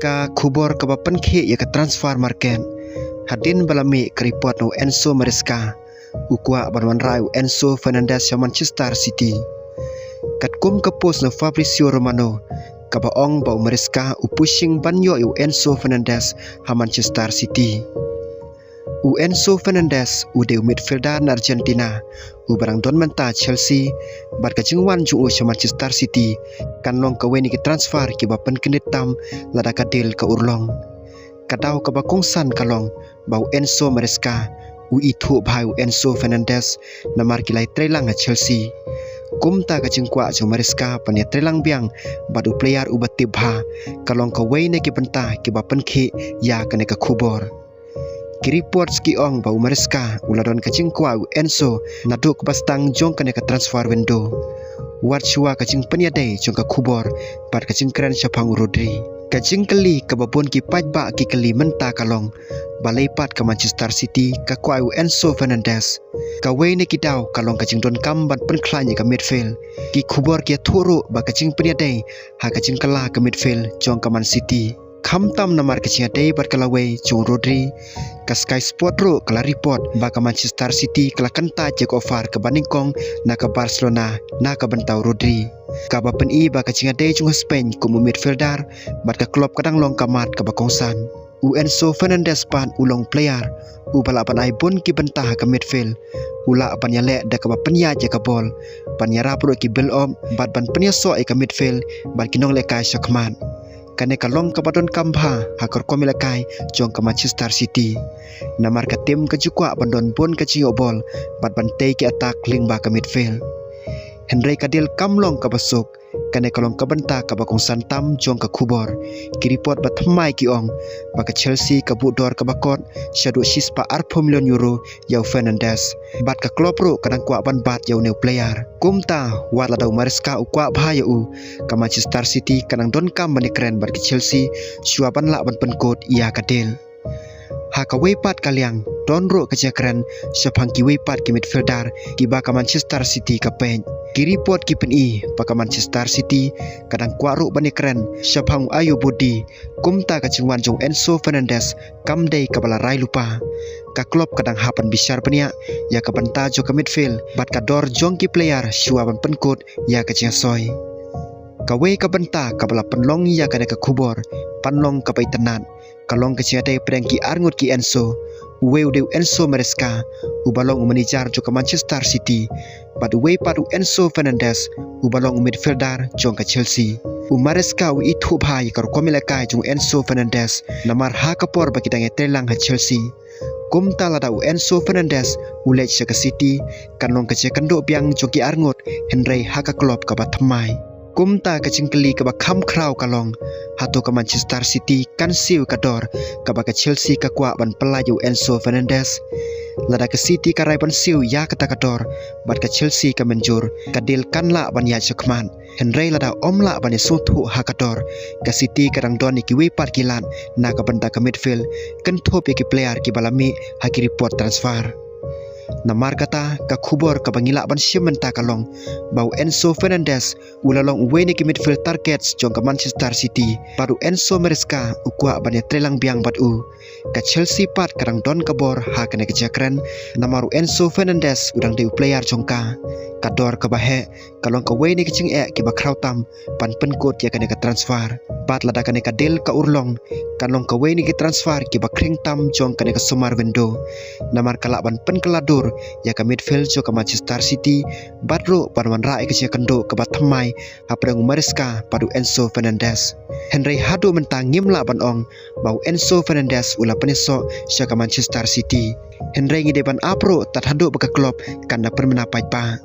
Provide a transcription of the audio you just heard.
Ka kubor ka penki ya ka transfer market. Hadin balami ka report no Enzo Maresca. Ukwa banwan rai Enzo Fernandez ya Manchester City. Kat kum ka post no Fabrizio Romano. Ka baong ba Maresca pushing banyo yu Enzo Fernandez ha Manchester City. Enzo Fernandez udah midfielder na Argentina. Barang don menta Chelsea bar ka jingwan ju Manchester City kan long ka weni ki transfer ki ba pen kenit tam lada ka deal ka urlong. Kadau ka ba kongsan kalong bau Enzo Maresca itu bhai Enzo Fernandez na mar ki lai trelang ha Chelsea. Kumta ka jingkwa ju Maresca pan ya trelang biang badu player u batibha kalong ka weni ki benta ki ba pen ki ya ka ne ka khubor. Report ski ong bau Maresca uladon kacing kwa Enzo naduk bastang jong kane ka transfer window. Wat chua kacing peniadai jong ka kubor par kacing keren syapang Rodri. Kacing keli ka babon ki pajba ki keli menta kalong balai pat ka Manchester City ka kwa Enzo Fernandez. Ka wei ne ki daw kalong kacing don kambat penklanya ka midfield. Ki kubor ki thuru ba kacing peniadai ha kacing kala ka midfield jong ka Man City. Kamtam namar kecil day berkelawai Jung Rodri ke Sky Sport ro kala report baka Manchester City kala kenta cek offer ke Baningkong na ke Barcelona na ke bentau Rodri ka bapen i baka cinga day Jung Spain kumu midfielder bat ke klub kadang long kamat ke bakongsan. Enzo Fernandez pan ulong player balapan ai bon ki bentah ke midfield ula pan ya lek da ke bapen ya je ke bol pan ya rapro ki build up bat ban penya so ke midfield bat kinong lekai syakmat. Kane kalong ka badon kambha hakor komilakai jong ke Manchester City. Namar ka tim ka jukwa bandon pun ka ciyo bol bat bantai ki atak ling ba ka midfield. Henry kadil kamlong ka basuk kane kalong ka benta ka bakong santam jong ka kubor. Ki report bat mai ki ong baka Chelsea ka budor ka bakot syadu sispa €4 million yau Fernandez. Bat ka klub ro kadang kwa ban bat yau new player. Kumta wat ladau Maresca ukwa bahaya ka Manchester City kadang don kam bani keren bat ki Chelsea syuaban la ban penkot ia kadil. Haka weipat kaliang don ro ka keren syapang ki weipat ki midfielder ki baka Manchester City ka pen. Ki report ki pen i baka Manchester City kadang kwa ro bani keren syapang ayu bodi kumta ka cingwan jong Enzo Fernandez kam day ka bala rai lupa. Ka klub kadang hapan bisyar penia ya ka banta jo ka midfield bat ka dor jong ki player syuaban penkot ya ka soy. Kawai ka benta ka bala penlong ya ka ka kubor panlong ka pai tenat kalong ka ciadai prengki arngut ki Enzo uwe ude Enzo Maresca ubalong manager jo ka Manchester City bad uwe padu Enzo Fernandez ubalong midfielder jong ka Chelsea Maresca itu bhai kar komilakai jong Enzo Fernandez namar ha kapor baki dange telang ha Chelsea. Kumta lada Enzo Fernandez ulej ka City kanong ka kendo biang joki arngut Henry ha ka klub ka batmai. Kumta ka cingkeli ka bakam kraw kalong hato ka Manchester City kan siu kador ka baka Chelsea ka kwa ban pelaju Enzo Fernandez. Lada ka City ka rai ban siu ya kata kador bat ka Chelsea ka menjur ka deal kan la ban ya cekman. Henry lada omla ban sutu ha kador ka City kadang doni ki wipat kilan na ka benda ka midfield kan top ki player ki balami ha ki report transfer. Namar kata ka kubor ka bangila ban simenta kalong bau Enzo Fernandez ulalong weni ki midfield targets jong ka Manchester City baru Enzo Maresca ukwa ban trelang biang bat ka Chelsea pat kadang don kabor ha kene kejakren namaru Enzo Fernandez udang de player jong ka kador ka bahe kalong ka weni ki cing ki bakraw tam pan penkot ya kene ka transfer bat lada kene ka del ka urlong kalong ka weni ki transfer ki bakring tam jong kene ka sumar window namar kala ban pen keladur ya ka midfield jo ka Manchester City badro panwan rai ke kendo ke batmai apreng Maresca padu Enzo Fernandez. Henry hadu mentang ngimla ban ong bau Enzo Fernandez ula peneso sya ka Manchester City. Henry ngideban apro tat hadu baka klub kanda permenapai pa.